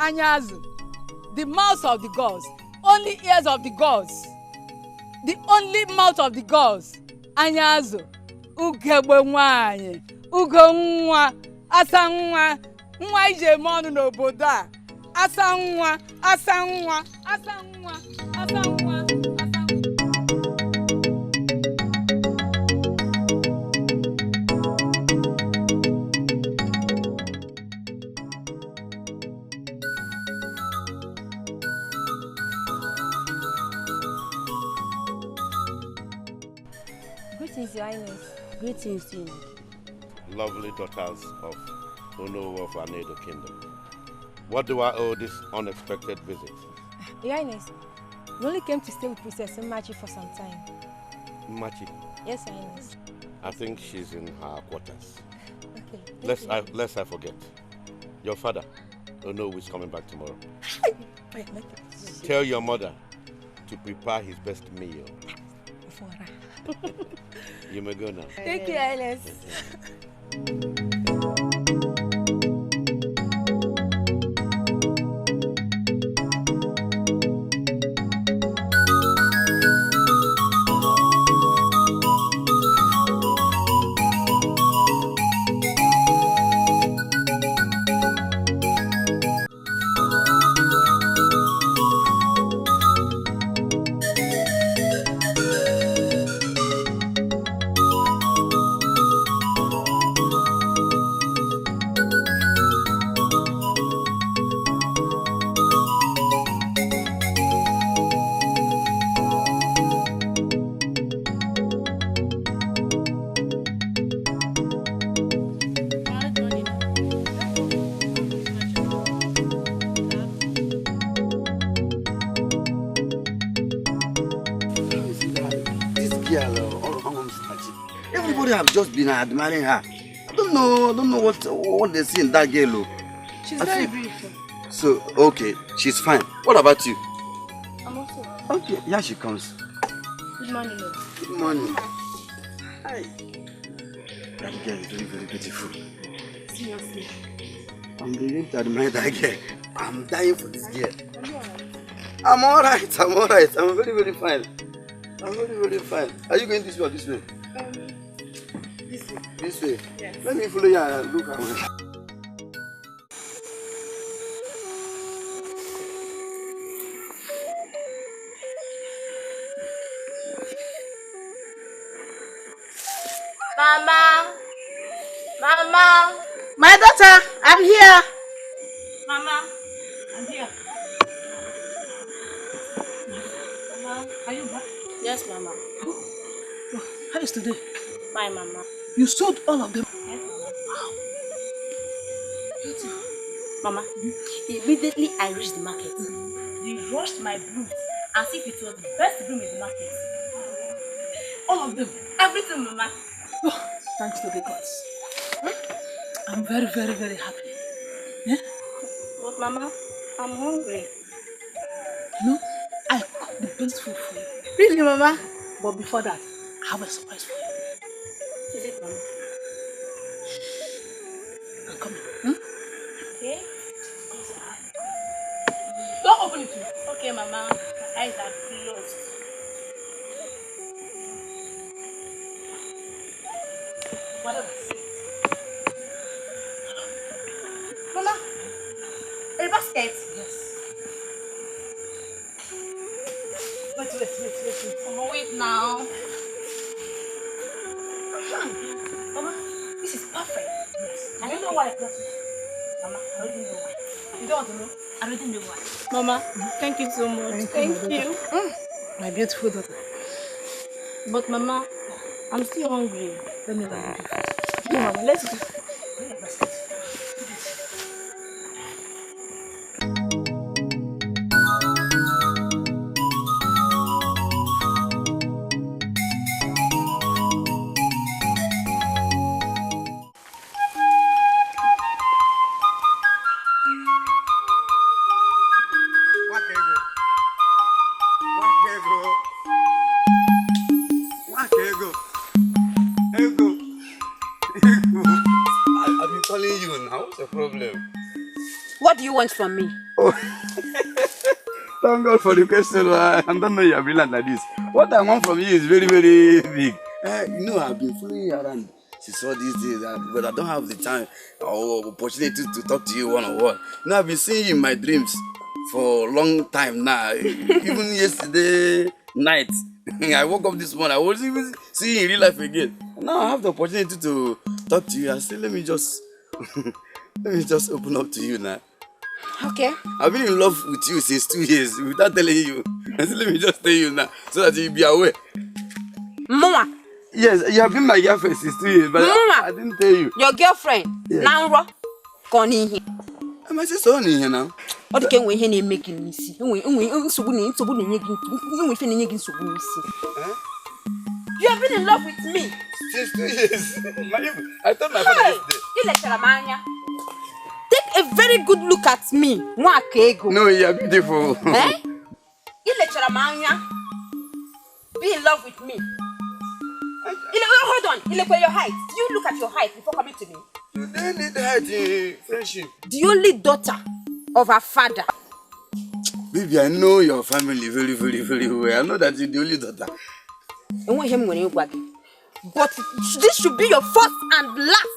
Anyazu, the mouth of the gods, only ears of the gods, the only mouth of the gods. Anyazu, ugegbe nwanyị, ugo nwa, asa nwa, nwa ije mọnụ n'obodo a. Asa nwa, asa nwa, asa nwa, asa nwa. Greetings, Your Highness. Greetings to you. Lovely daughters of Ono of Ini Edo Kingdom. What do I owe this unexpected visit? Your Highness, we only came to stay with Princess Machi for some time. Machi? Yes, Your Highness. I think she's in her quarters. Okay. Lest I forget. Your father, Ono, is coming back tomorrow. Tell your mother to prepare his best meal. You may go now. Thank you, Your Highness. Everybody have just been admiring her. I don't know what they see in that girl. She's very beautiful. So, okay, she's fine. What about you? I'm also. Okay, here she comes. Good morning, Lord. Good morning. Hi. That girl is very, very beautiful. Seriously. I'm beginning to admire that girl. I'm dying for this girl. Are you alright? I'm alright. I'm very, very fine. I'm very, very fine. Are you going this way or this way? This way. This way? Yes. Let me follow you and look around. Mama! Mama! My daughter, I'm here. Mama! I'm here. Mama, are you back? Yes, Mama. How is today? Fine, Mama. You sold all of them? Yes, Mama. Mama, immediately I reached the market. They rushed my broom as if it was the best broom in the market. All of them? Everything, Mama. Oh, thanks to the gods. I'm very, very, very happy. Yeah? But Mama, I'm hungry. No, I cooked the best food for you. Really, Mama? But before that, I have a surprise for you. Is it, Mama? I'm coming. Okay. Don't open it. Okay, Mama. My eyes are closed. Whatever. Mama, a basket. Yes. Wait. Mama, wait now. Mama, this is perfect. Yes. I don't know why I got it. Mama, I already know why. You don't want to know? I already know why. Mama, thank you so much. Thank you. My beautiful daughter. But Mama, I'm still hungry. Let me buy you food. No, Mama, let's go. Bring your basket. I've been calling you now. What's the problem? What do you want from me? Oh. Thank God for the question. I don't know you're brilliant like this. What I want from you is very, very big. You know, I've been fooling you around since all these days, but I don't have the time or opportunity to talk to you one-on-one. You know, I've been seeing you in my dreams for a long time now. Even yesterday night, I woke up this morning, I was even seeing you in real life again. Now I have the opportunity to talk to you. I said, let me just open up to you now. Okay. I've been in love with you since 2 years without telling you. I said, let me just tell you now so that you'll be aware. Mama. Yes, you have been my girlfriend since 2 years, but Mama, I didn't tell you. Your girlfriend? Yes. Nanro? Gone here. My sister on here now. What can we hear making me see? You have been in love with me since 2 years. I told my father yesterday. Take a very good look at me. No, you are beautiful. Eh? Be in love with me. Hold on. Your height. Do you look at your height before coming to me? You don't need height in friendship. The only daughter of her father. Baby, I know your family very, very, very well. I know that you're the only daughter. But this should be your first and last.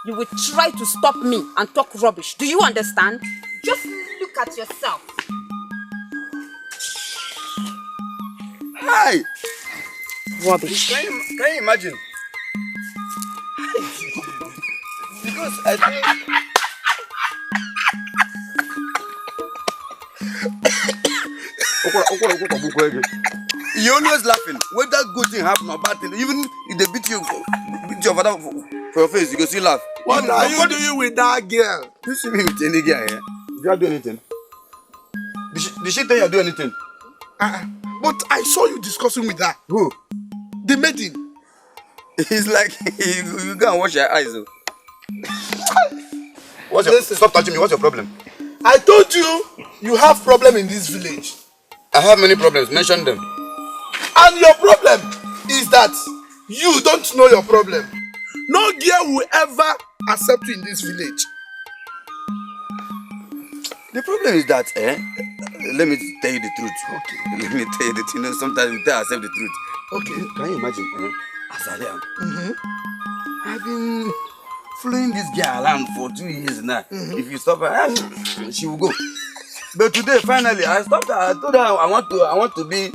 You will try to stop me and talk rubbish. Do you understand? Just look at yourself. Hi! Rubbish. Can you imagine? Because I think... You're always laughing. Whether good thing happen or bad thing, even if they beat your father for your face, you can still laugh. What are you doing with that girl? You see me with any girl here? Did you do anything? Did she tell you to do anything? But I saw you discussing with her. Who? The maiden. It's like you go and wash your eyes. Stop touching me. What's your problem? I told you you have problem in this village. I have many problems. Mention them. And your problem is that you don't know your problem. No girl will ever accept you in this village. The problem is that, let me tell you the truth. Okay. Let me tell you the truth. You know, sometimes we tell ourselves the truth. Okay. Can you imagine? As I am, I've been following this girl around for 2 years now. If you stop her, she will go. But today, finally, I stopped her. I told her I want to be.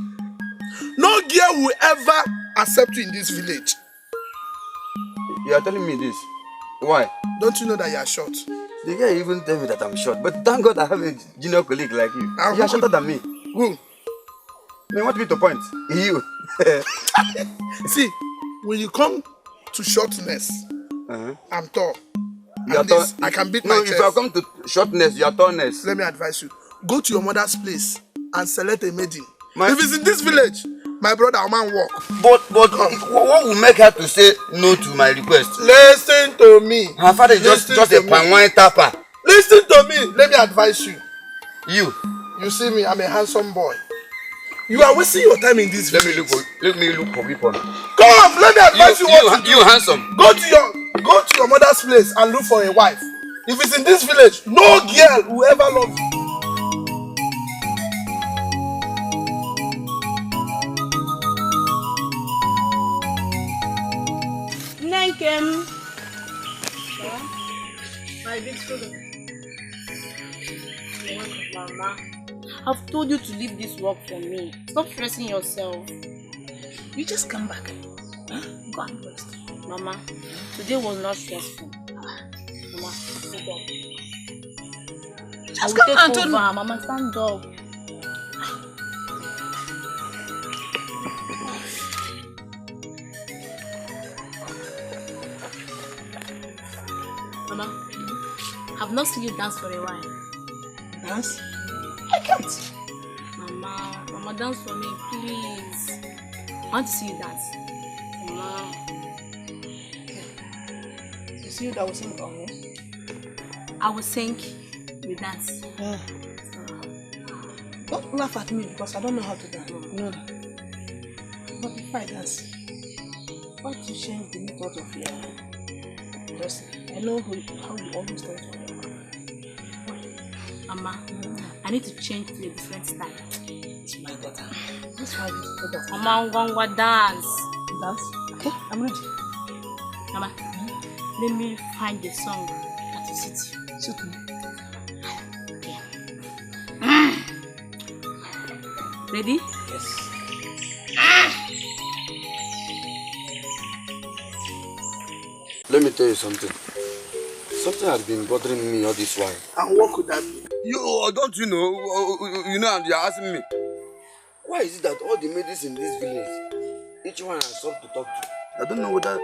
No girl will ever accept you in this village. You are telling me this. Why? Don't you know that you are short? The guy even tell me that I'm short. But thank God I have a junior colleague like you. You are shorter than me. Who? Man, what me to point? You. See, when you come to shortness, I'm tall. You are tall. I can beat my chest. If I come to shortness, you are tallness. Let me advise you. Go to your mother's place and select a maiden. If it's in this village, my brother, a man walk. But what will make her to say no to my request? Listen to me. Her father is just a pan wine tapper. Listen to me. Let me advise you. You see me, I'm a handsome boy. You are wasting your time in this village. Let me look for people. Come, let me advise you what to do. You handsome. Go to your mother's place and look for a wife. If it's in this village, no girl will ever love you. Nenkem. My big brother. Mama, I've told you to leave this work for me. Stop stressing yourself. You just come back. Go and rest. Mama, today was not stressful. Mama, stand up. Just come and take over. Mama, stand up. Mama, I've not seen you dance for a while. Dance? I can't. Mama, dance for me, please. I want to see you dance. Mama. You see that will sing about me? I will sing, we dance. Don't laugh at me because I don't know how to dance. No. But if I dance, why to change the method of your because I know how you always dance for your Mama, I need to change to a different style. It's my daughter. This how you do that. Mama, dance. Dance? Okay, I'm ready. Mama, let me find the song that will suit you. Suit me. Ready? Yes. Let me tell you something. Something has been bothering me all this while. And what could that be? Don't you know? And you're asking me. Why is it that all the ladies in this village, each one has something to talk to? I don't know whether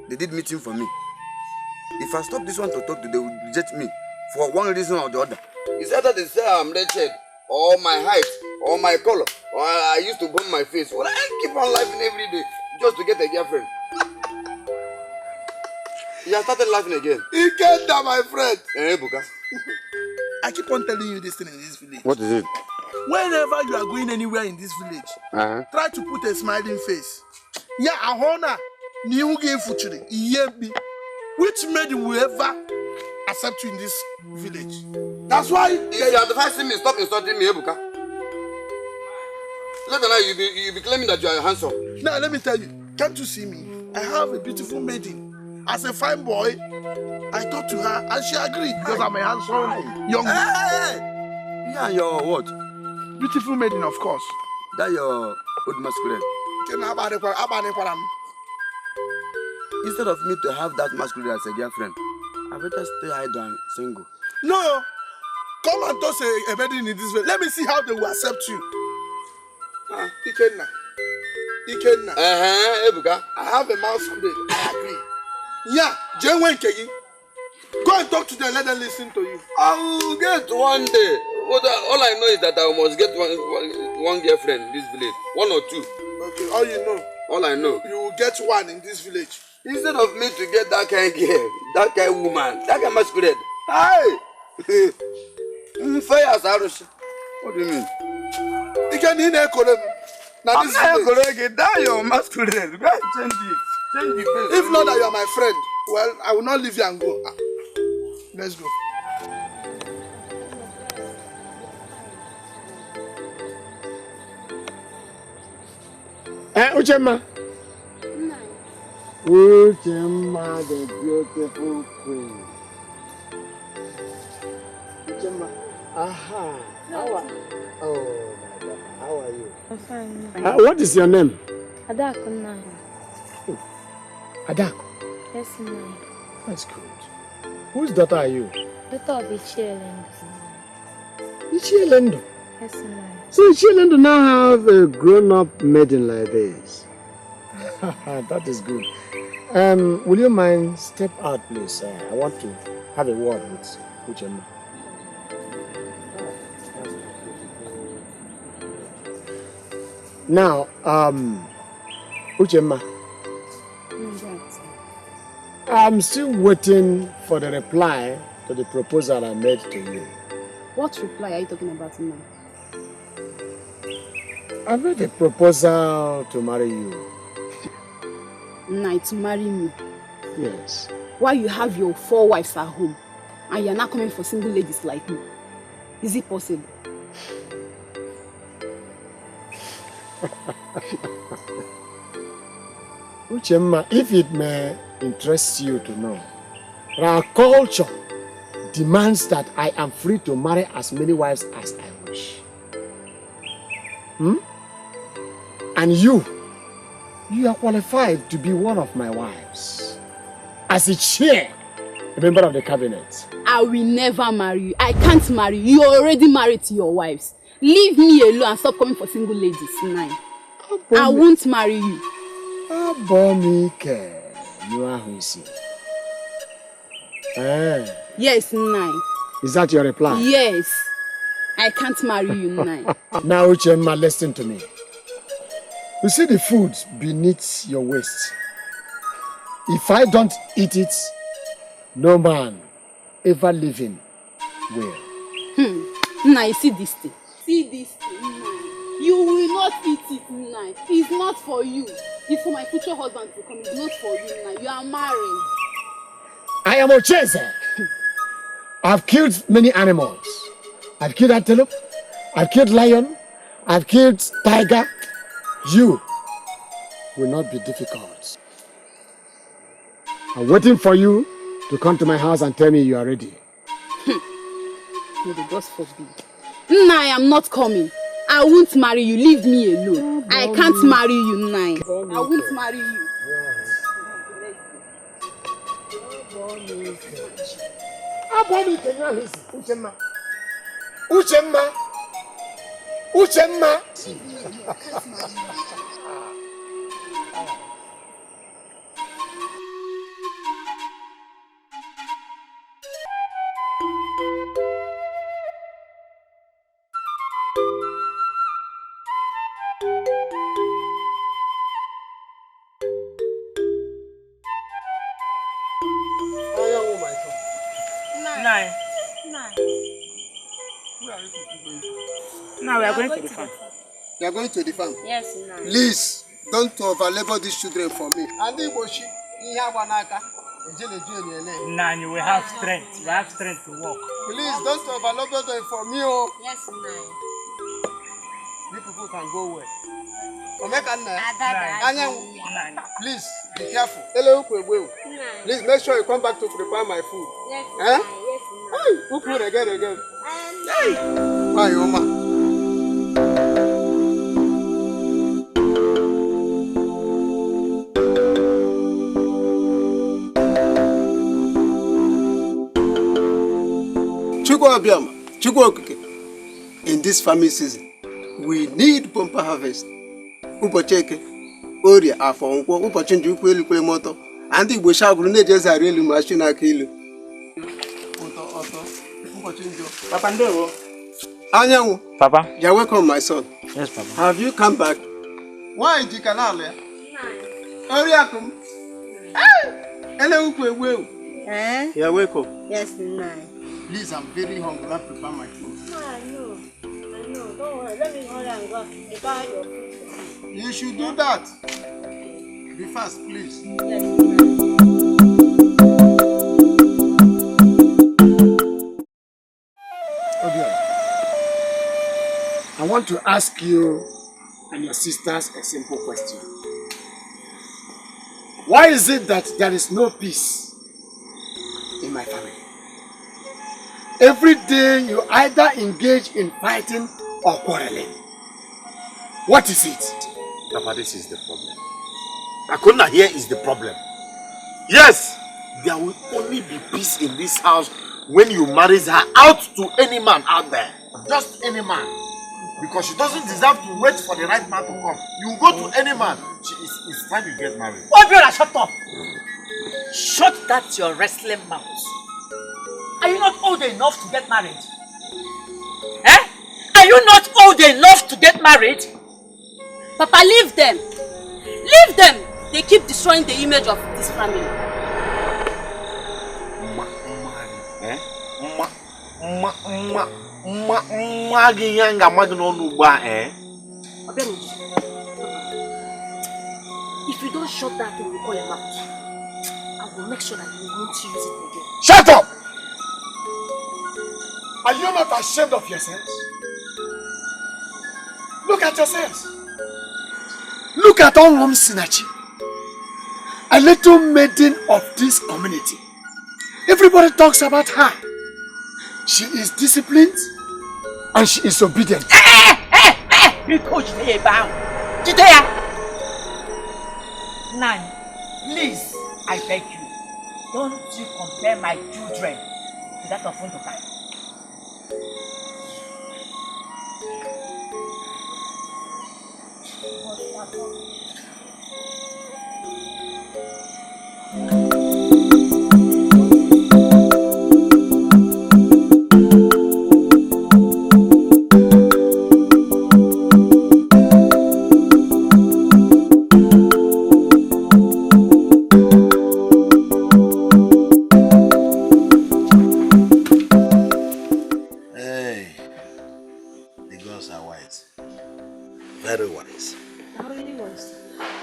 they did meeting for me. If I stop this one to talk to, they will reject me for one reason or the other. It's either they say I'm wretched, or my height, or my color, or I used to burn my face. Well, I keep on laughing every day just to get a girlfriend. You have started laughing again. Ikeda, my friend. Eh, Buka? I keep on telling you this thing in this village. What is it? Whenever you are going anywhere in this village, try to put a smiling face. Yeah, Ahona, Niu gave future. Which maiden will ever accept you in this village? That's why. Yeah, you are advising me. Stop insulting me, Ebuka. Let alone you be claiming that you are handsome. Now let me tell you. Can't you see me? I have a beautiful maiden. As a fine boy, I talked to her and she agreed because I'm a handsome young man. Hey! Yeah, your what? Beautiful maiden, of course. That your old masquerade. Instead of me to have that masquerade as a girlfriend, I better stay idle and single. No, come and toss a wedding in this way. Let me see how they will accept you. Ikenna. Ebuka. I have a masquerade. I agree. Yeah, Jenwen Kegi. Go and talk to them. Let them listen to you. I will get one day. All I know is that I must get one girlfriend in this village. One or two. Okay, all you know. All I know. You will get one in this village. Instead of me to get that kind of girl, that kind of woman, that kind of masquerade. Hey! Fair as Arush. What do you mean? You can hear them. Now this village. That your masquerade. Go and change it. Change the face. If not that you are my friend, well, I will not leave you and go. Let's go. Uchemma. Uchemma, the beautiful queen. Uchemma. Aha. Oh my God. How are you? I'm fine. What is your name? Adaku. Adaku. Yes, ma'am. That's good. Whose daughter are you? Daughter of Ichielendo. Ichielendo? Yes, ma'am. So Ichielendo now have a grown-up maiden like this. That is good. Will you mind step out, please? I want to have a word with Uchemma. Now, Uchemma, I'm still waiting for the reply to the proposal I made to you. What reply are you talking about now? I made a proposal to marry you. Nah, to marry me? Yes. Why you have your 4 wives at home and you're not coming for single ladies like me? Is it possible? Uchemma, if it may interest you to know, our culture demands that I am free to marry as many wives as I wish. And you are qualified to be one of my wives. As a chair, a member of the cabinet. I will never marry you. I can't marry you. You're already married to your wives. Leave me alone and stop coming for single ladies now. I won't marry you. Abomike, you are who is here. Yes, nine. Is that your reply? Yes. I can't marry you, nine. Now, Uchemma, listen to me. You see the food beneath your waist. If I don't eat it, no man ever living will. Now, you see this thing. See this thing, nine. You will not eat it, nine. It's not for you. It's for my future husband to come. It's not for you, nine. You are married. I am a chaser. I've killed many animals. I've killed antelope. I've killed lion. I've killed tiger. You will not be difficult. I'm waiting for you to come to my house and tell me you are ready. May the gods forbid. No, I am not coming. I won't marry you. Leave me alone. I can't marry you, Nai. I won't marry you. Uchemma. Nine. Now we are going to the farm. You are going to the farm? Yes, no. Please, don't overlabor these children for me. Nine, you will have strength. You have strength to walk. Please, don't overlabor them for me. Oh. Yes, no. You people can go where? Please, be careful. Hello, please make sure you come back to prepare my food. Yes, eh? yes, Hey, who could again? Hey, why, Oma? In this farming season, we need bumper harvest. Upocheke, Oria, Afon, Upochin, Moto, and the Busha Grenadiers are really machine a kilo. Papa. You're welcome, my son. Yes, Papa. Have you come back? Why did you canal? Oria, come. Hello, Eh? you're welcome. Yes, no. Please, I'm very hungry. I'll prepare my food. I know. Don't worry. Let me hurry and go prepare your food. You should do that. Be fast, please. Yes, I want to ask you and your sisters a simple question. Why is it that there is no peace in my family? Every day you either engage in fighting or quarreling. What is it? Papa, this is the problem. Akuna here is the problem. Yes, there will only be peace in this house when you marry her out to any man out there. Just any man. Because she doesn't deserve to wait for the right man to come. You go to any man. It's time you get married. Oh, brother, shut up! Shut that your wrestling mouth. Are you not old enough to get married? Eh? Are you not old enough to get married? Papa, leave them. Leave them. They keep destroying the image of this family. If you don't shut that thing, we call him out. I will make sure that you won't use it again. Shut up! Are you not ashamed of yourselves? Look at yourselves. Look at Onwom Sinachi, a little maiden of this community. Everybody talks about her. She is disciplined and she is obedient. Nan, please, I beg you, don't you compare my children to that of Untokai.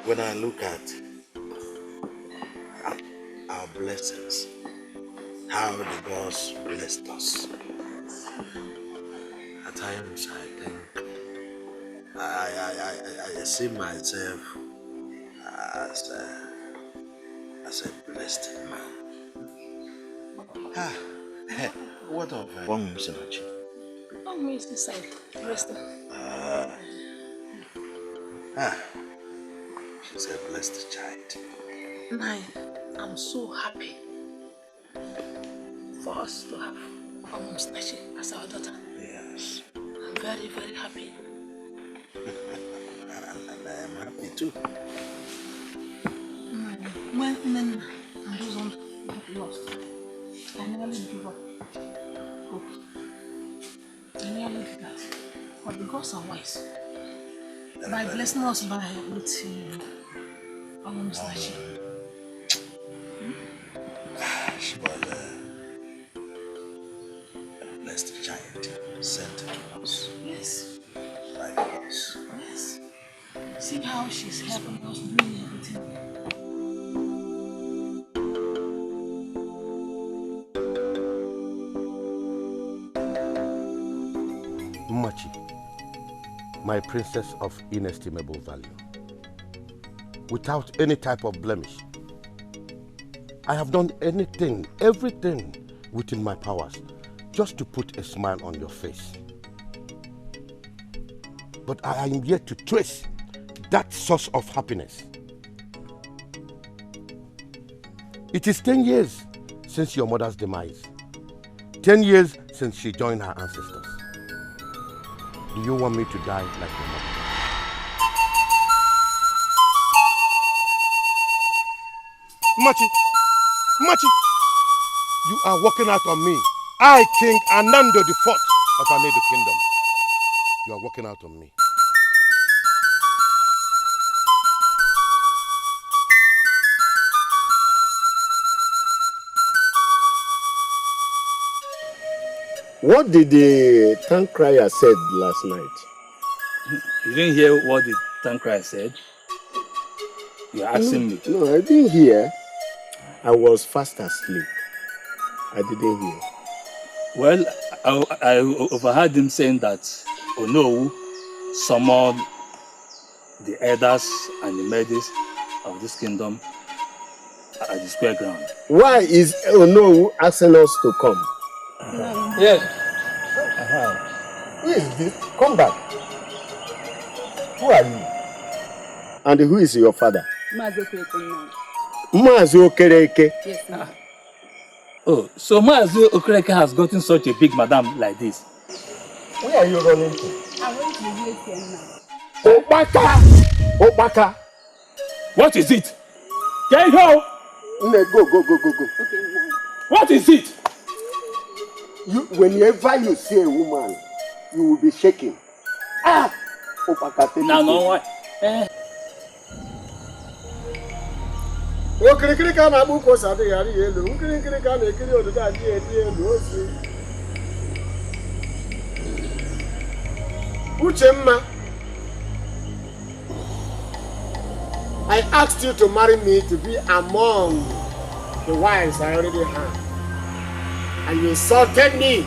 When I look at our blessings, how the gods blessed us, At times I think I see myself as a blessed man. What of one Sinachi? Oh, Miss inside. Rest. She's a blessed child. I'm so happy for us to have Nachi as our daughter. Yes. I'm very, very happy. And I am happy too. When I was lost, I nearly gave up hope. I nearly did that. But the gods are wise. By blessing us with Nachi. She was a blessed child sent to us. Yes. By us. Yes. See how she's helping us doing everything. Machi, my princess of inestimable value. Without any type of blemish, I have done everything within my powers just to put a smile on your face. But I am yet to trace that source of happiness. It is 10 years since your mother's demise. 10 years since she joined her ancestors. Do you want me to die like your mother? Machi, you are walking out on me. I, King Anando IV of Anedo Kingdom. You are walking out on me. What did the town crier said last night? You didn't hear what the town crier said? You're asking me. No, I didn't hear. I was fast asleep. I didn't hear. Well, I overheard him saying that Onowu summoned the elders and the maidens of this kingdom at the square ground. Why is Onowu asking us to come? Yes. Who is this? Come back. Who are you? And who is your father? Mazi Okereke. Yes, ma'am. Oh, so Mazi Okereke has gotten such a big madam like this. Where are you running to? I'm going to the ATM now. Obaka! Obaka! What is it? Can you go? No, go. Okay, ma'am. What is it? Whenever you see a woman, you will be shaking. Obaka, take No, what? Okirikirika na buko sade yari yelo. Okirikirika na ekiri oduda di elu osi. Uchemma, I asked you to marry me to be among the wives I already have. And you insulted me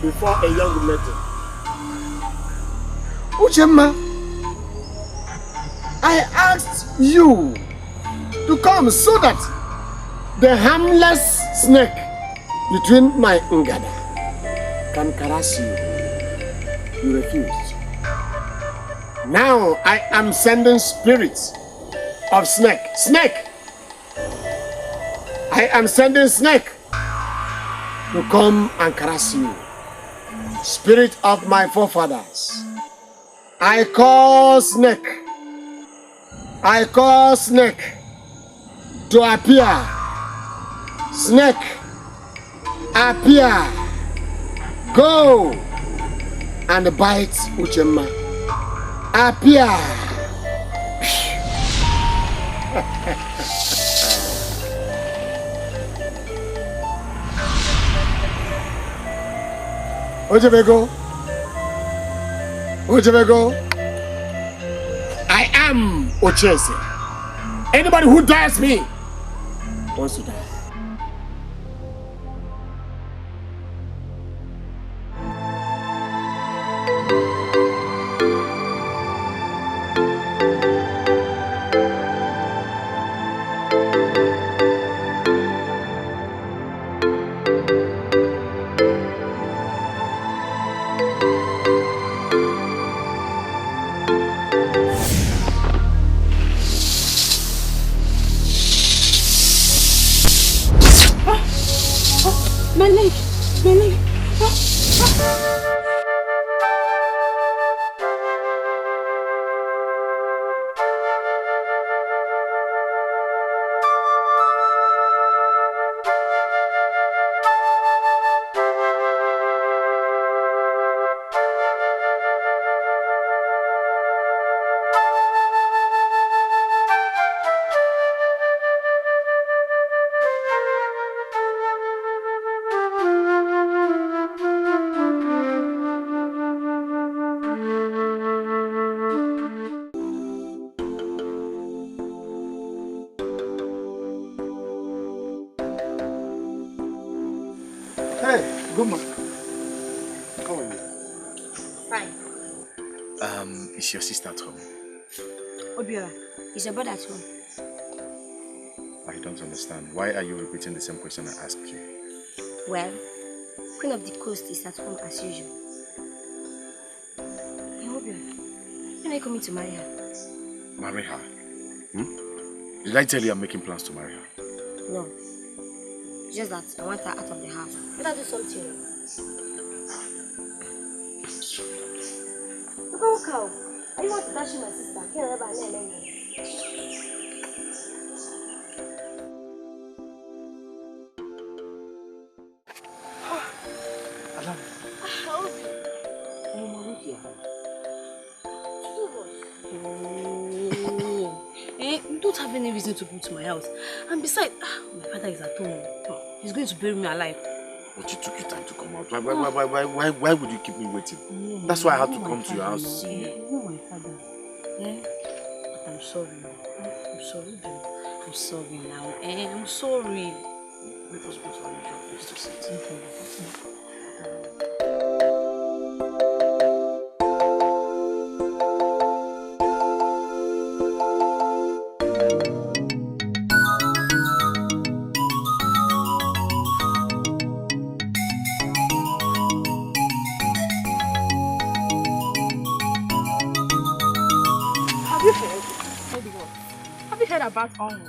before a young maiden. Uchemma, I asked you to come so that the harmless snake between my ngada can caress you. You refused. Now I am sending spirits of snake. I am sending snake to come and caress you. Spirit of my forefathers. I call snake to appear. Snake, appear. Go and bite Uchemma. Appear. Ojebego. I am Ochese. Anybody who dares me wants to die. Goma, how are you? Fine. Is your sister at home? Obiora, is your brother at home? I don't understand. Why are you repeating the same question I asked you? Well, Queen of the Coast is at home as usual. Hey, Obiora, when are you coming to marry her? Marry her? Did I tell you I'm making plans to marry her? No. Just that I want her out of the house. Better do something. Look how cow. I want to dash my sister. Can't remember her name anymore. Adam. You don't have any reason to come to my house. And besides, my father is at home. He's going to bury me alive. But you took your time to come out. Why would you keep me waiting? That's why I had to come to your house. You know my father. But I'm sorry. I'm sorry, babe. I'm sorry now. I'm sorry. Let us go to our usual place to sit. About Onwu.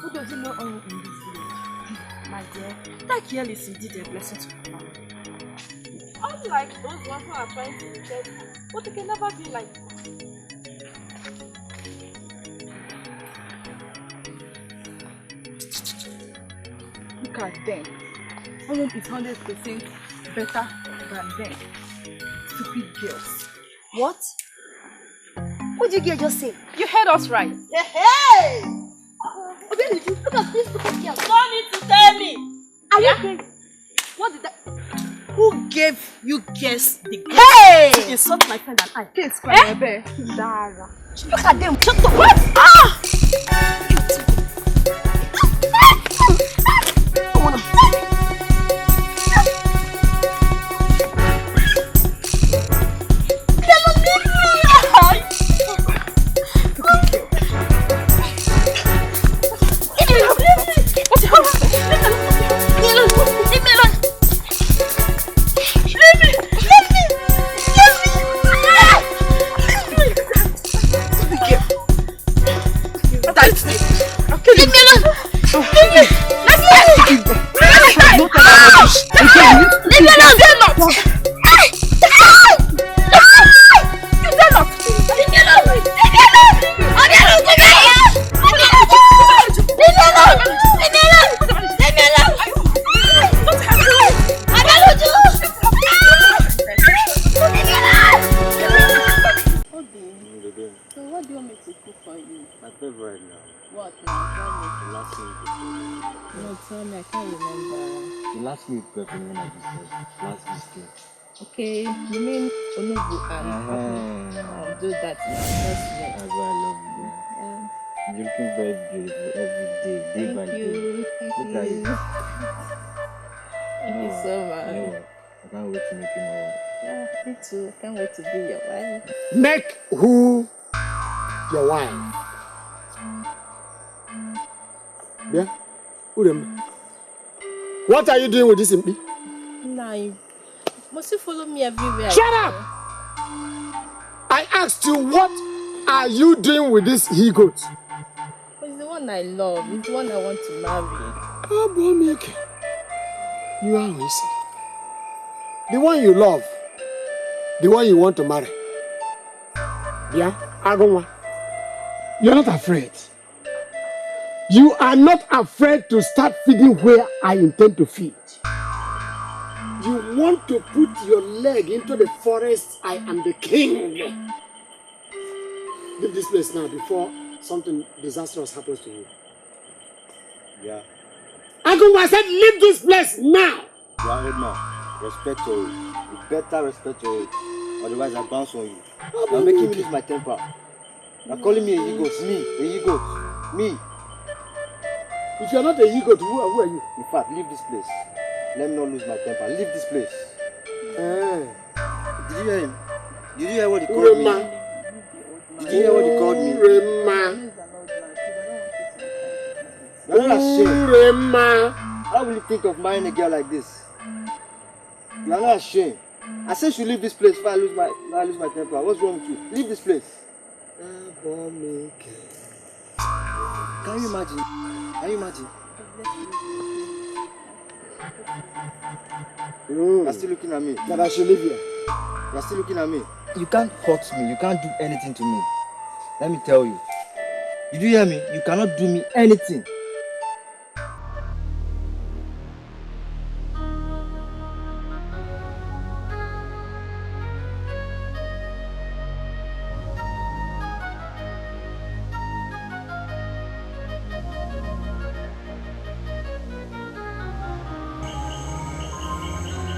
Who doesn't know Onwu in this village? My dear, that girl is indeed a blessing to the family. Unlike those ones who are trying to reject you, but it can never be like that. Look at them. Onwu is 100% better than them. Stupid girls. What? What did you just say? You heard us right. Hey! Look at this, look at girl. Don't need to tell me. Are you crazy? What did that? Who gave you guess the girl? Hey! To insult my friend and I? Kiss Dara. Look at them. Shut the what? Okay, you mean Onubu and do that. That's why I love you. You're looking very beautiful every day, day by day. Thank Look you. at you. Thank you so much. You know what? I can't wait to make you my wife. Yeah, me too. I can't wait to be your wife. Make who your wife? Yeah? Who them? What are you doing with this impi? Nah, you must you follow me everywhere. Shut up! I asked you, what are you doing with this he-goat? It's the one I love. It's the one I want to marry. Oh, boy, you are easy. The one you love. The one you want to marry. Yeah? I don't want. You're not afraid. You are not afraid to start feeding where I intend to feed. You want to put your leg into the forest. I am the king. Leave this place now before something disastrous happens to you. Yeah. Uncle, I said leave this place now. You are old man. Respect your age. You better respect your age. Otherwise I bounce on you. You're making me lose my temper. You're calling me a he-goat. Me, a he-goat. Me. If you're not a he-goat, who are you? In fact, leave this place. Let me not lose my temper. Leave this place. Did you hear him? Did you hear what he called me? Did you hear what he called me? You're not ashamed. How will you think of marrying a girl like this? You're not ashamed. I said you should leave this place before I lose my temper. What's wrong with you? Leave this place. Can you imagine? Can you imagine? You're still looking at me. That I should leave here. You're still looking at me. You can't hurt me. You can't do anything to me. Let me tell you. Did you hear me? You cannot do me anything.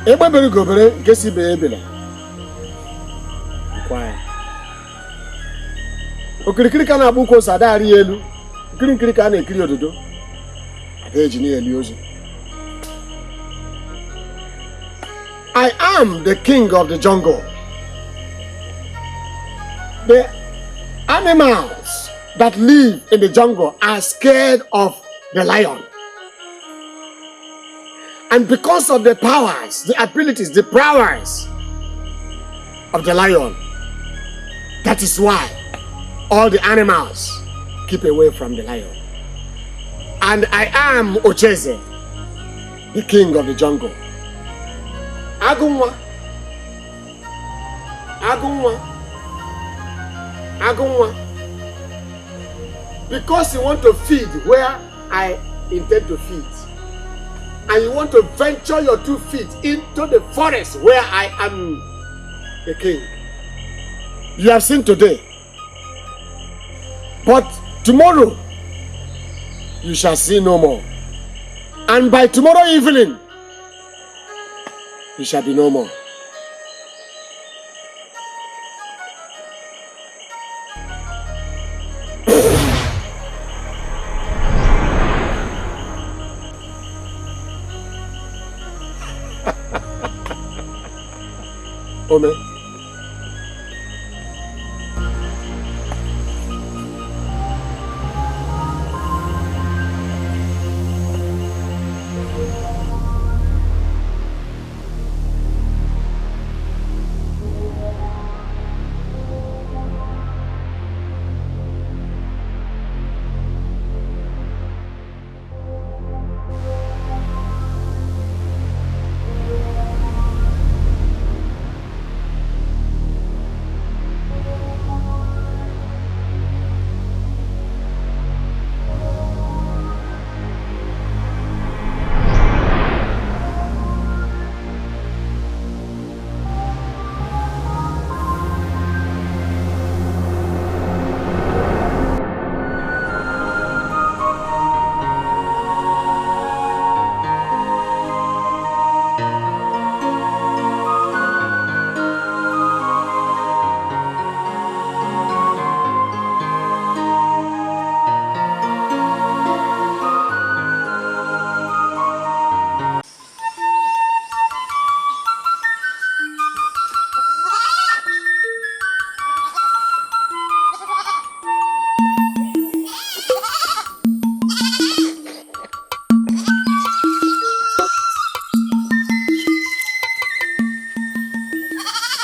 Ebere gobere nke si be ebele. Kwaa. Okirikiri ka na-agba ụkwụ ose ada arị elu. Nkiri ka a na-ekiri ododo. Ada eji na-eli ozu. I am the king of the jungle. The animals that live in the jungle are scared of the lion. And because of the powers, the abilities, the prowess of the lion, that is why all the animals keep away from the lion. And I am Ocheze, the king of the jungle. Agunwa. Because you want to feed where I intend to feed, and you want to venture your 2 feet into the forest where I am the king. You have seen today, but tomorrow you shall see no more. And by tomorrow evening, you shall be no more. Ome.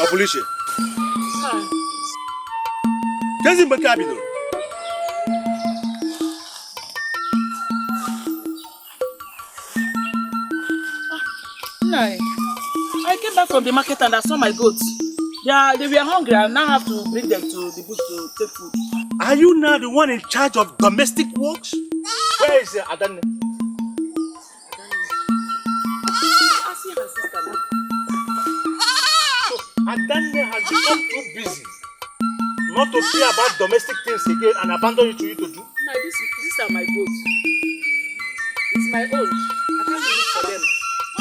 Police. Kezi mbaka bido. Nai, I came back from the market and I saw my goats. They were hungry. I now have to bring them to the bush to take food. Are you now the one in charge of domestic works? Where is Adan? I see her sister now. Adane has become too busy not to care about domestic things again and abandon it to you to do. No, these are my goats. It's my own. I can't do this for them.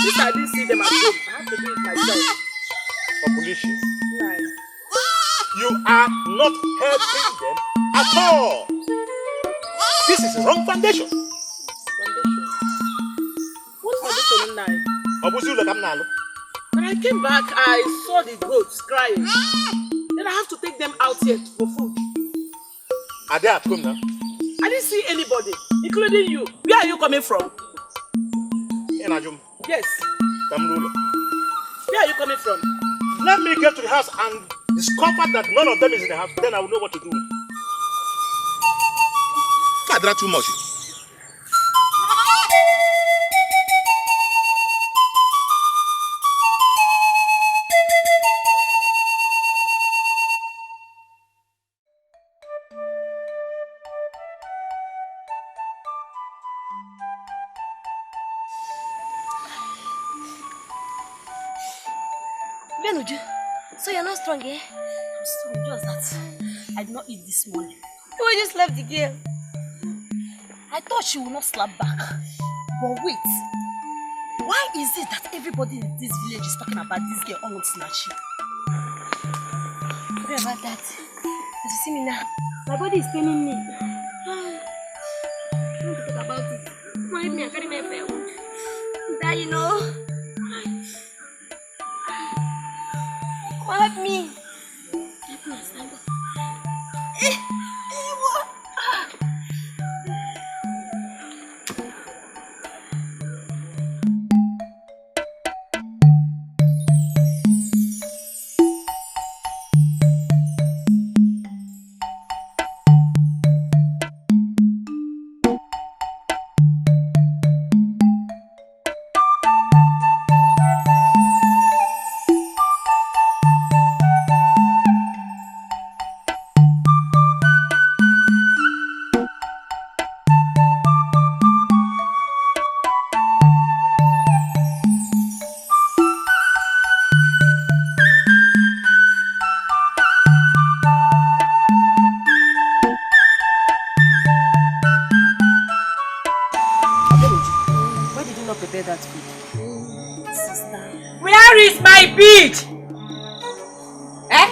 Since I didn't see them at home, I have to do it myself. Population. No. You are not helping them at all. This is a wrong foundation. Foundation? What foundation, Nai? When I came back, I saw the goats crying. Then I have to take them out here for food. Are they at home now? I didn't see anybody, including you. Where are you coming from? Enajum. Yes. Kamrulo. Where are you coming from? Let me get to the house and discover that none of them is in the house. Then I will know what to do. Father, too much. So you're not strong, eh? I'm strong, just that I did not eat this morning. You just left the girl. I thought she would not slap back. But wait, why is it that everybody in this village is talking about this girl almost snatching? Sorry about that. As you see me now, my body is paining me. Don't talk about it. Don't help me, I carry my fair wound. That you know. Come help me. Help me, stand up. What? Where is my bead? Eh?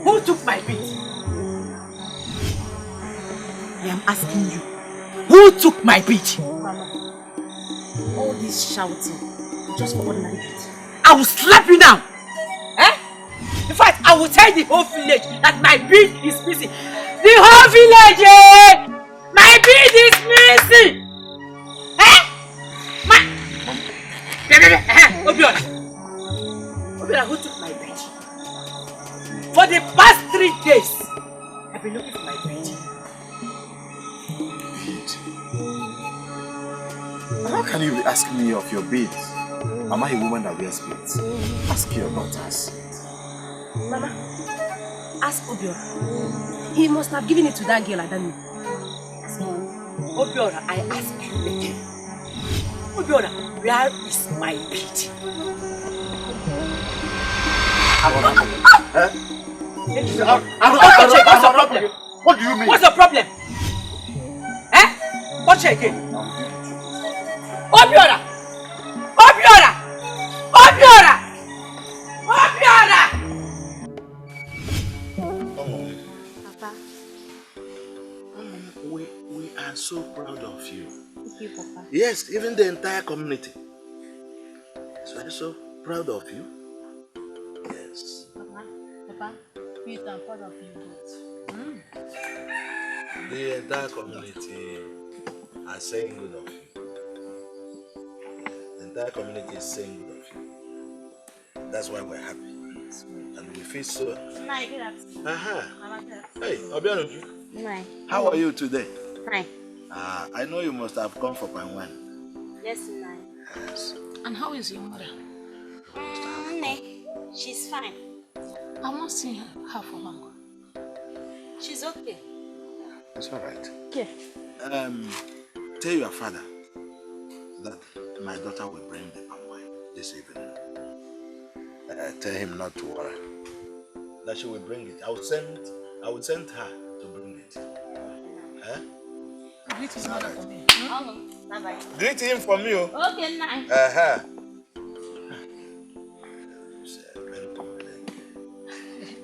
Who took my bead? I am asking you. Who took my bead? Mama, all this shouting just for ordinary bead. I will slap you now. Eh? In fact, I will tell the whole village that my bead is missing. The whole village, eh? My bead is missing. Eh? Obiora, who took my bead? For the past 3 days, I've been looking for my bead. How can you be asking me of your beads? Am I a woman that wears beads? Ask your daughters. Mama, ask Obiora. He must have given it to that girl, Adami. Obiora, I ask you again. Obiora, where is my bead? What's the problem? What do you mean? What's the problem? Eh? Watch it again. Obiora! Obiora! Obiora! Obiora! Papa. We are so proud of you. Thank you, Papa. Yes, even the entire community. So I'm so proud of you. Yes. Papa, we are proud of you both. The entire community are saying good of you. The entire community is saying good of you. That's why we're happy. And we feel so... Hey, Obianuju. How are you today? Fine. I know you must have come for pan one. Yes, Nai. Yes. And how is your mother? She's fine. I've not seen her for long. She's okay. It's all right. Okay. Tell your father that my daughter will bring the palm wine this evening. Tell him not to worry. That she will bring it. I will send her to bring it. Huh? Greet his mother for me. Bye-bye. Greet him for me. Okay, Nai.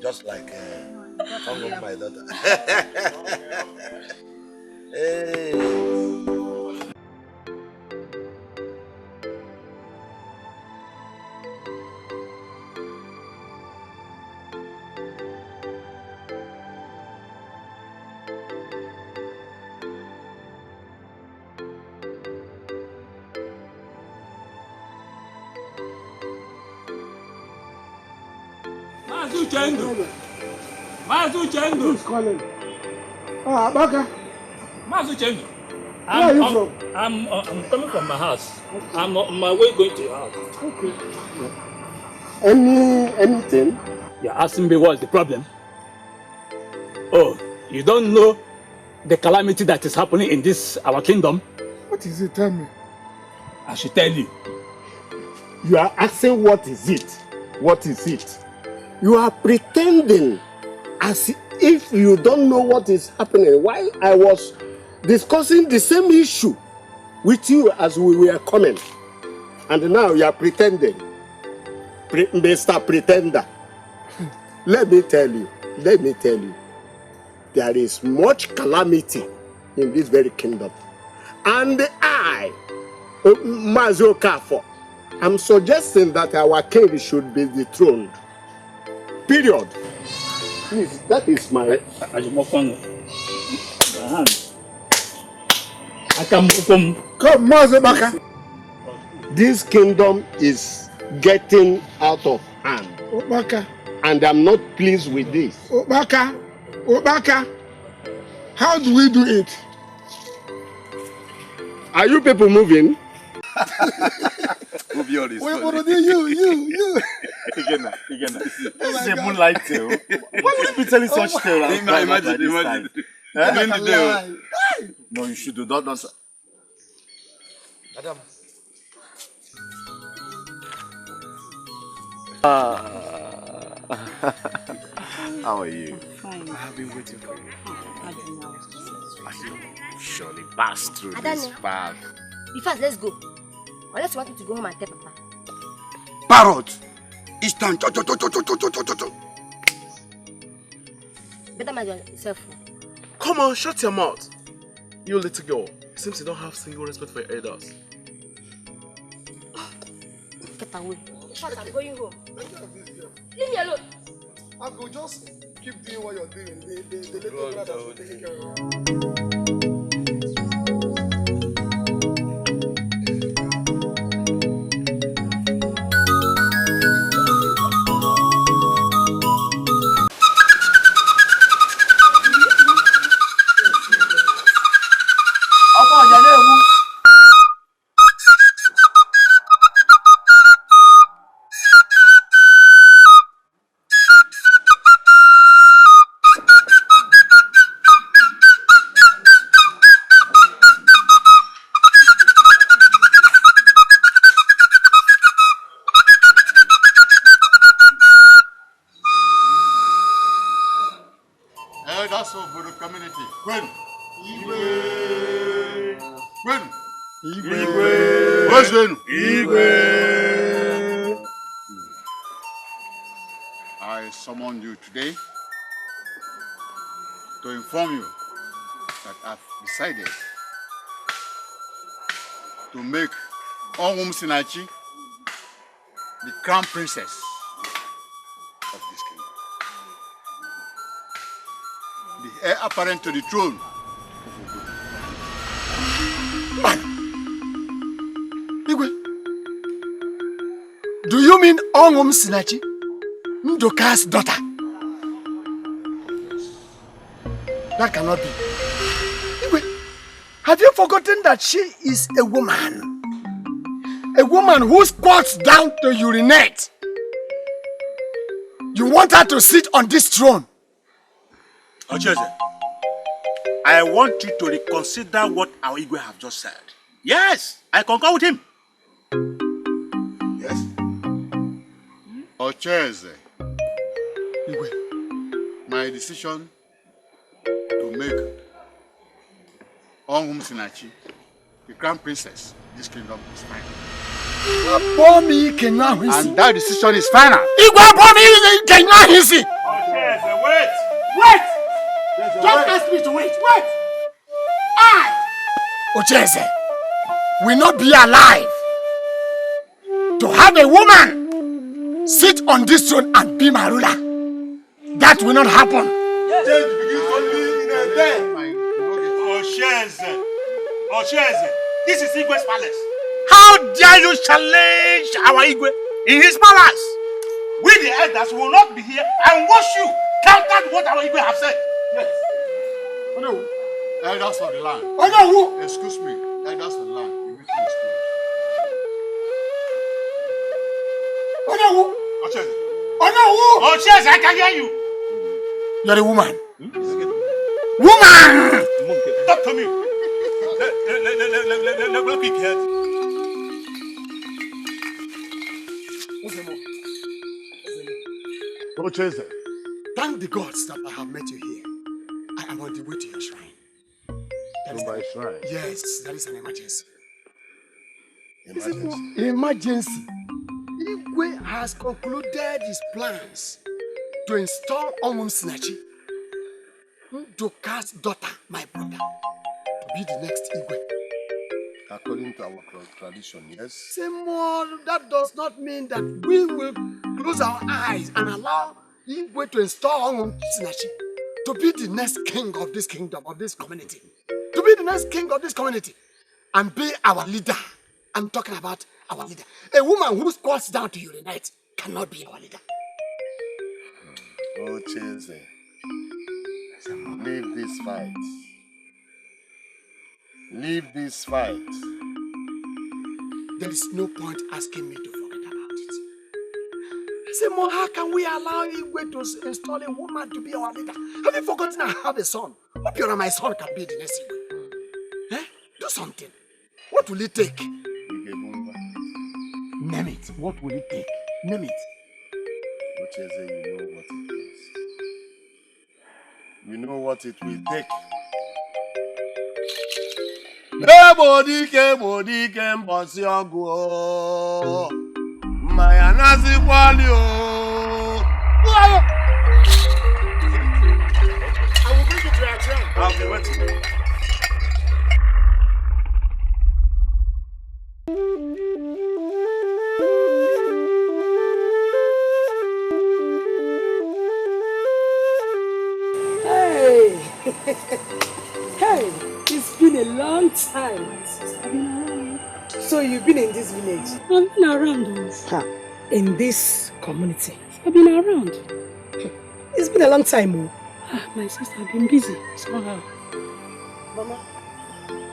Just like my daughter. Hey. Who's calling? Ah, Baka. Where are you from? I'm coming from my house. I'm on my way going to your house. Okay. Anything? You're asking me what's the problem? Oh, you don't know the calamity that is happening in this our kingdom? What is it? Tell me. I should tell you. You are asking what is it? What is it? You are pretending as if you don't know what is happening. While I was discussing the same issue with you as we were coming. And now you are pretending. Mr. Pretender. Let me tell you. There is much calamity in this very kingdom. And I, Mazo Kafo, I'm suggesting that our king should be dethroned. Period. Please, that is my hand. I can move from. Come, Mazo Baka. This kingdom is getting out of hand. Obaka. And I'm not pleased with this. Obaka. How do we do it? Are you people moving? Move your wrist. You. Again. This is a moonlight tale. Why would you be telling such tale? Imagine. No, you should do not answer. Madam. How are you? Fine. I have been waiting for you. Surely pass through this path. In fact, let's go. Unless you want me to go home and tell Papa. Parrot! It's time. Better mind yourself. Come on, shut your mouth. You little girl. Seems you don't have single respect for your elders. Get away. In fact, I'm going home. Leave me alone. I could just keep doing what you're doing. The little brother will take care of you. I summoned you today to inform you that I've decided to make Onwum Sinachi the crown princess of this kingdom. The heir apparent to the throne. Igwe, do you mean Onwum Sinachi? Ndoka's daughter? That cannot be. Igwe, have you forgotten that she is a woman? A woman who squats down to urinate. You want her to sit on this throne? Ocheze, I want you to reconsider what our Igwe have just said. Yes, I concur with him. Yes? Ocheze, my decision to make Onwum Sinachi the crown princess of this kingdom is final. And that decision is final. Ocheze, wait! Just ask me to wait. I, Ocheze, will not be alive to have a woman sit on this throne and be my ruler. That will not happen. Change begins only in a day. Ocheze, this is Igwe's palace. How dare you challenge our Igwe in his palace? We the elders will not be here and watch you counter what our Igbo have said. Yes. Oh no. Elders of the land. Oh no. Excuse me. Elders of the land. The meeting is closed. Oh no. Oches. Oh no. Oches, I can hear you. You're a woman. Woman! Talk to me. Let me hear. Oches, thank the gods that I have met you here. I am on the way to your shrine. My shrine? Yes, that is an emergency. Emergency? Emergency. Igwe has concluded his plans to install Omum Sinachi, Ndoka's daughter, my brother, to be the next Igwe. According to our tradition, yes? Seymour, that does not mean that we will close our eyes and allow Igwe to install Omum Sinachi to be the next king of this kingdom, of this community. To be the next king of this community and be our leader. I'm talking about our leader. A woman who squats down to urinate cannot be our leader. Oh, Chase, leave this fight. Leave this fight. There is no point asking me to forget about it. I say, Mo, how can we allow Igwe to install a woman to be our leader? Have you forgotten I have a son? Hope you and my son can be the next Igwe. Do something. What will it take? Name it. What will it take? Name it. Ocheze, you know what it is. You know what it will take. Dikeh, mbosi ogu. Maya nazi kwali o. I will bring you to your train. I'll be waiting. Hey, it's been a long time. I've been around. So you've been in this village? I've been around. In this community? I've been around. It's been a long time. My sister, I've been busy somehow. Mama,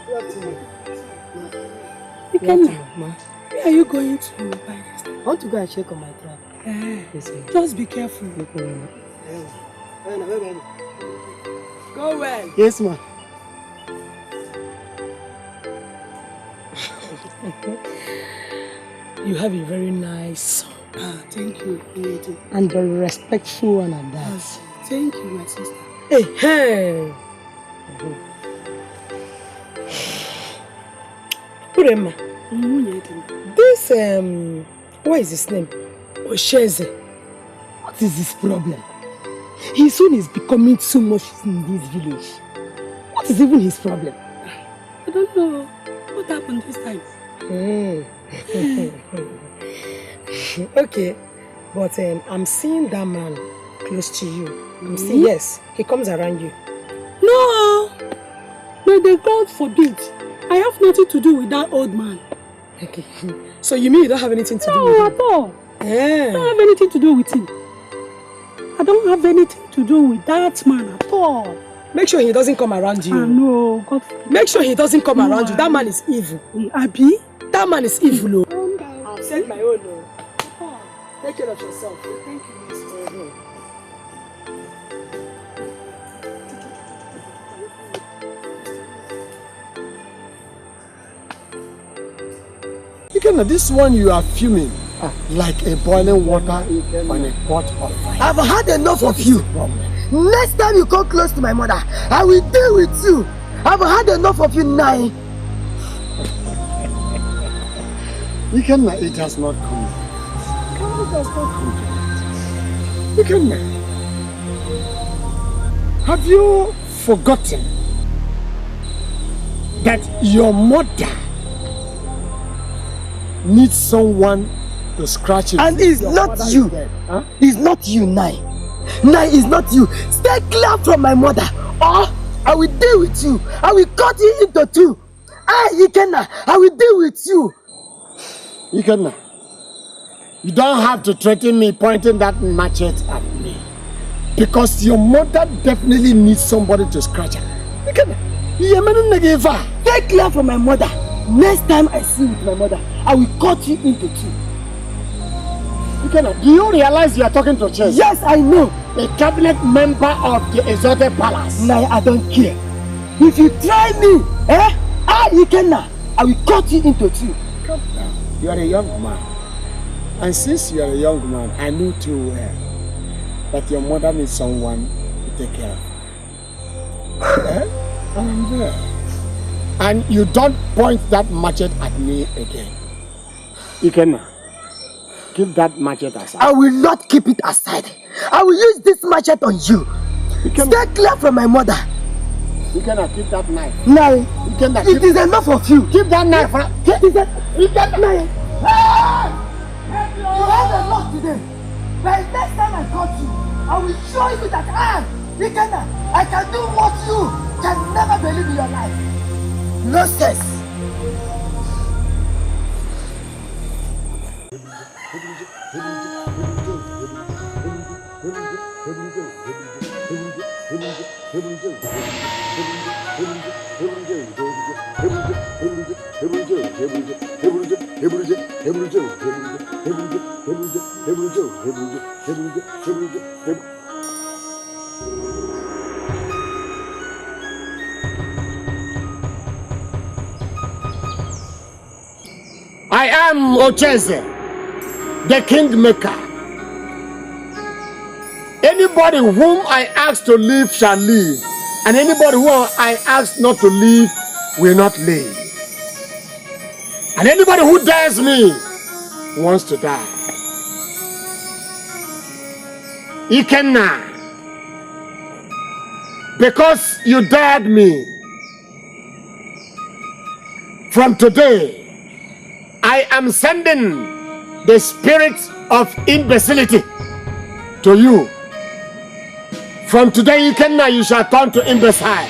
what to you? Ikenna, where are you going to buy this? I want to go and check on my trap. Yes, just be careful. Go well. Yes, ma. You have a very nice son. Thank you. And very respectful one at that. Thank you, my sister. Hey. Purema. This, what is his name? Osheze. What is his problem? His son is becoming too much in this village. What is even his problem? I don't know. What happened this time? Okay, but I'm seeing that man close to you. I'm seeing, yes, he comes around you. No! May the God forbid. I have nothing to do with that old man. Okay, so you mean you don't have anything to do with him? No, at all. I don't have anything to do with him. I don't have anything to do with that man at all. Make sure he doesn't come around you. No, God forbid. Make sure he doesn't come around you. That man is evil. Abi? That man is evil. I've said my own. Take care of yourself. Thank you, Mister. Ikenna, this one you are fuming like a boiling water on a pot of fire. I've had enough of you. Next time you come close to my mother, I will deal with you. I've had enough of you now. Ikenna, it has not come yet. It has not come yet. Ikenna, have you forgotten that your mother needs someone to scratch it? And it's not you. Huh? It's not you, Nai. Nai is not you. Stay clear from my mother, or I will deal with you. I will cut you into two. Ikenna, I will deal with you. Ikenna, You don't have to threaten me pointing that machete at me. Because your mother definitely needs somebody to scratch her. Stay clear from my mother. Next time I see you with my mother, I will cut you into two. Do you realize you are talking to Chess? Yes, I know. A cabinet member of the exalted palace. Nah, I don't care. If you try me, Ikenna, I will cut you into two. Come down. You are a young man. And since you are a young man, I know too well that your mother needs someone to take care of her. And I'm there. And you don't point that machete at me again. Ikenna, keep that machete aside. I will not keep it aside. I will use this machete on you. Stay clear from my mother. You cannot keep that knife. No. You cannot it is enough of you. Keep that knife. You have a lot today. But next time I cut you, I will show you that I can do what you can never believe in your life. No sense. I am Ocheze, the kingmaker. Anybody whom I ask to live shall live, and anybody whom I ask not to live will not live. And anybody who dares me wants to die. Ikenna, because you dared me, from today, I am sending the spirit of imbecility to you. From today, Ikenna, you shall turn to imbecile.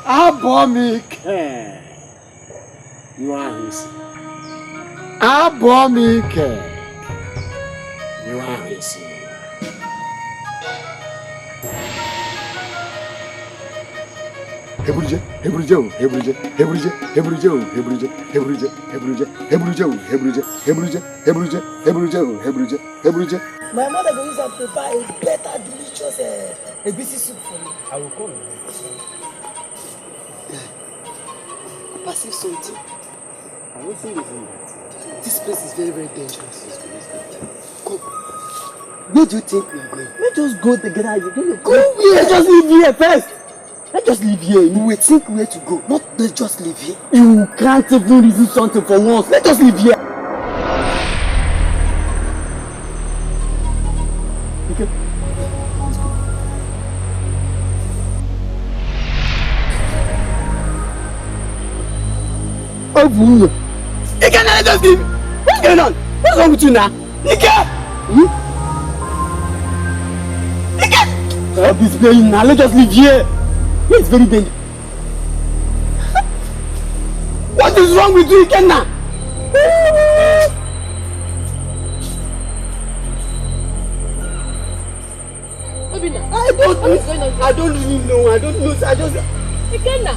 Abomike. You are his. Abomike. You are his. Hebruje. My mother will use and prepare a better, delicious ABC soup for me. I will come. I perceive something. I don't think it's in that. This place is very, very dangerous. Come. Where do you think we are going? Let's just go together. Go where? Let's just leave here first. Let's just leave here. You will think where to go. Not let's just leave here. You can't even reason something for once. Let's just leave here. Okay. Let's go. Oh, boom. You can't let us leave. What's going on? What's wrong with you now? You can't. You can't. Stop this playing now. Let's just leave here. It's very dangerous. What is wrong with you, Ikenna? I don't really know. I don't know. I just. Ikenna.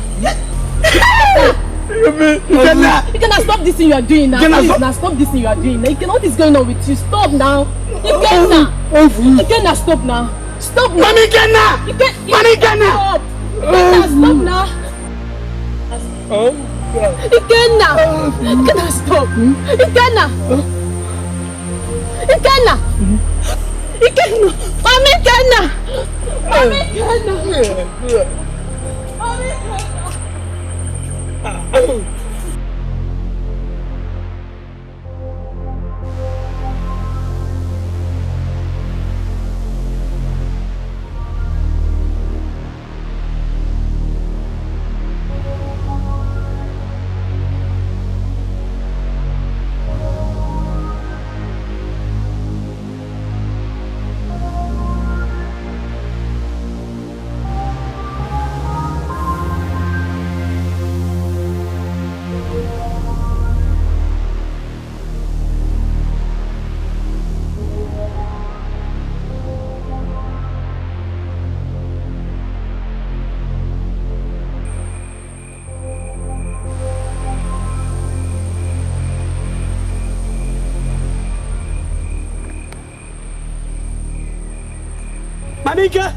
Ikenna, stop this thing you are doing now. Please, now stop this thing you are doing now. Ikenna, what is going on with you? Stop now. Ikenna. Ikenna, stop now. Stop now. Mami Ikenna. Mami Ikenna. Stop. Ikenna, stop now. Ikenna. Ikenna, stop. Ikenna. Ikenna. Ikenna. Mami Ikenna. Mami Ikenna. Mami Ikenna. Manika!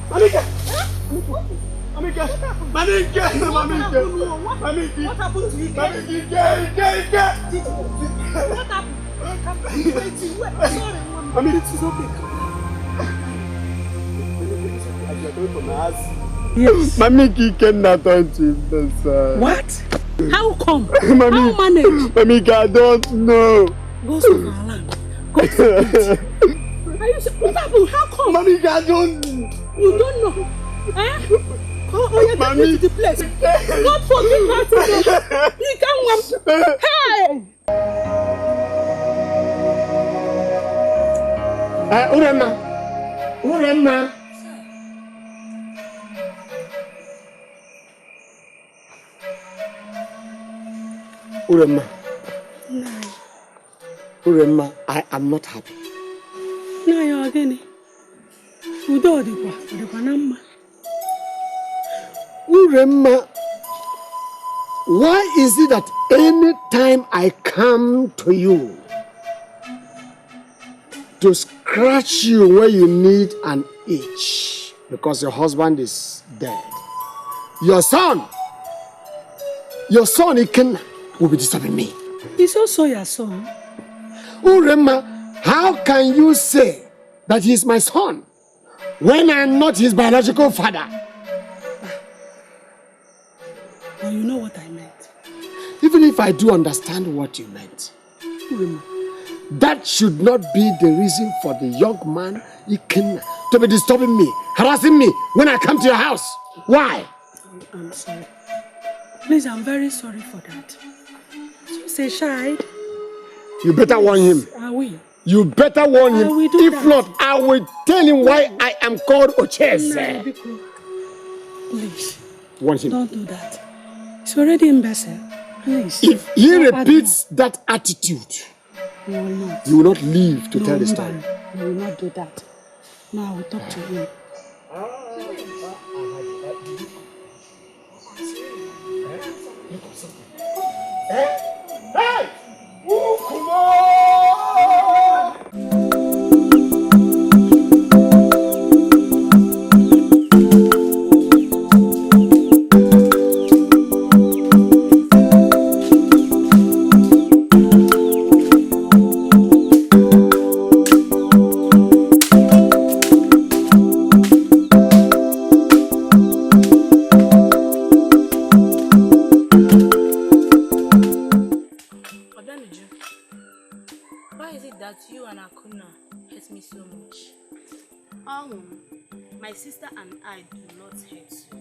Manika! What happened to you? What happened? Sorry, it is okay. Yes. Mamiki cannot touch him. What? How come? Mami, how manage? Mamika, I don't know. Go to our land. Go to it. Are you sure? What happened? How come? Mamika, I don't. You don't know? Eh? Oh, you're taking to the place. God forbid that. You can't. Hey! Urema. Urema, I am not happy. No, you're again. Urema, why is it that any time I come to you to scratch you where you need an itch because your husband is dead, your son Ikenna will be disturbing me? He's also your son. Urema, how can you say that he's my son when I'm not his biological father? Well, you know what I meant. Even if I do understand what you meant, Urema, that should not be the reason for the young man Ikenna to be disturbing me, harassing me when I come to your house. Why? I'm sorry. Please, I'm very sorry for that. Just a child. You better warn him. I will. You better warn him. If not, I will tell him why I am called Ocheze. Please. Warn him. Don't do that. It's already imbecile. Please. If he repeats that attitude, you will not live to tell the story. You will not do that. No, I will talk to him. Hey! Come on! My sister and I do not hate you.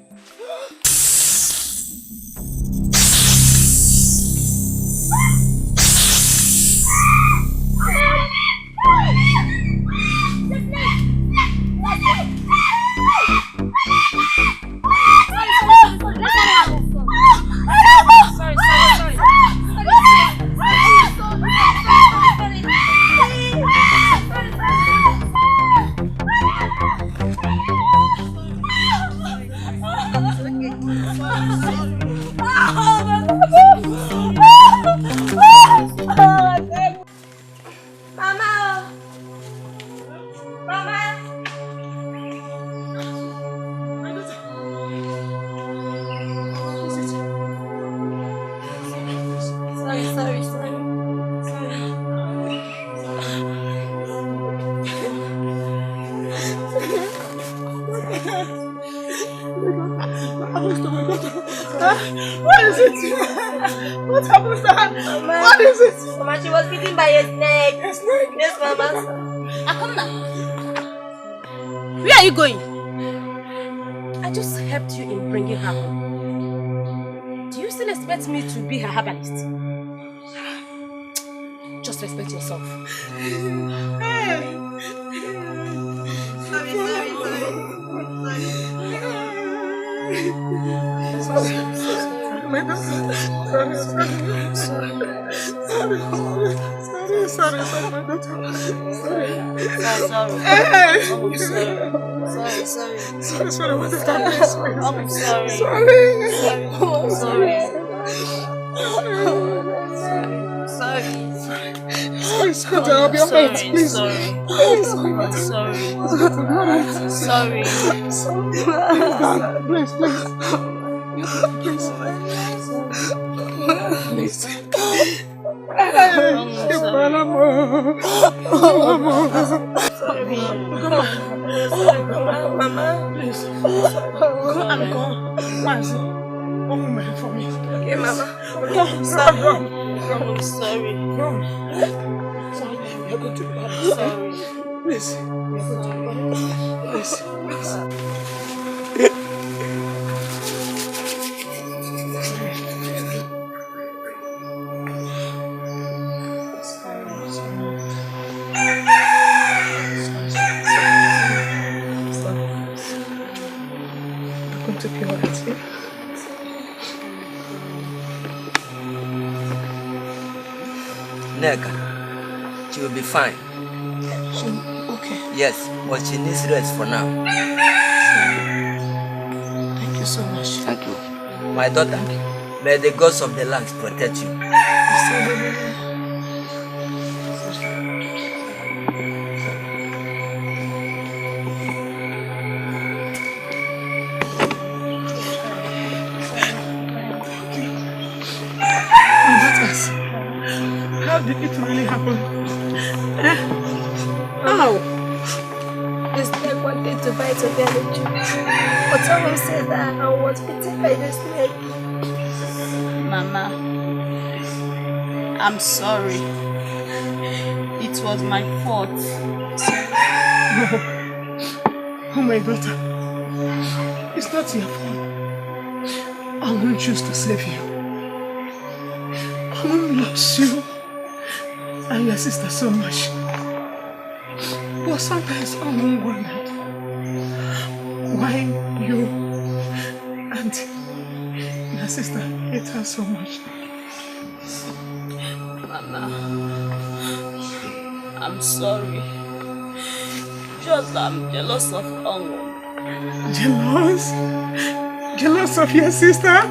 What is it? What happened to her? Mama, what is it? Mama, she was bitten by a snake. A snake? Yes, Mama. Akuna, where are you going? I just helped you in bringing her home. Do you still expect me to be her herbalist? Just respect yourself. Sorry. I'll be okay, please. Please. sorry. Please. Mama, please. Go and go. Open my head for me. Okay, Mama. Go. I'm sorry. You're going to be back. Sorry. Please. You're going to be back. Please. To be honest, Neka, she will be fine. Okay. Yes, but she needs rest for now. Thank you so much. Thank you. My daughter, may the gods of the land protect you. How did it really happen? How? The snake wanted to bite a village. But someone said that I was bitten by the snake. Mama, I'm sorry. It was my fault. No. Oh my daughter. It's not your fault. I will choose to save you. I loves you and your sister so much. But sometimes I won't wonder why you and your sister hate her so much. Mama, I'm sorry. Just I'm jealous of Ongo. Jealous? Jealous of your sister?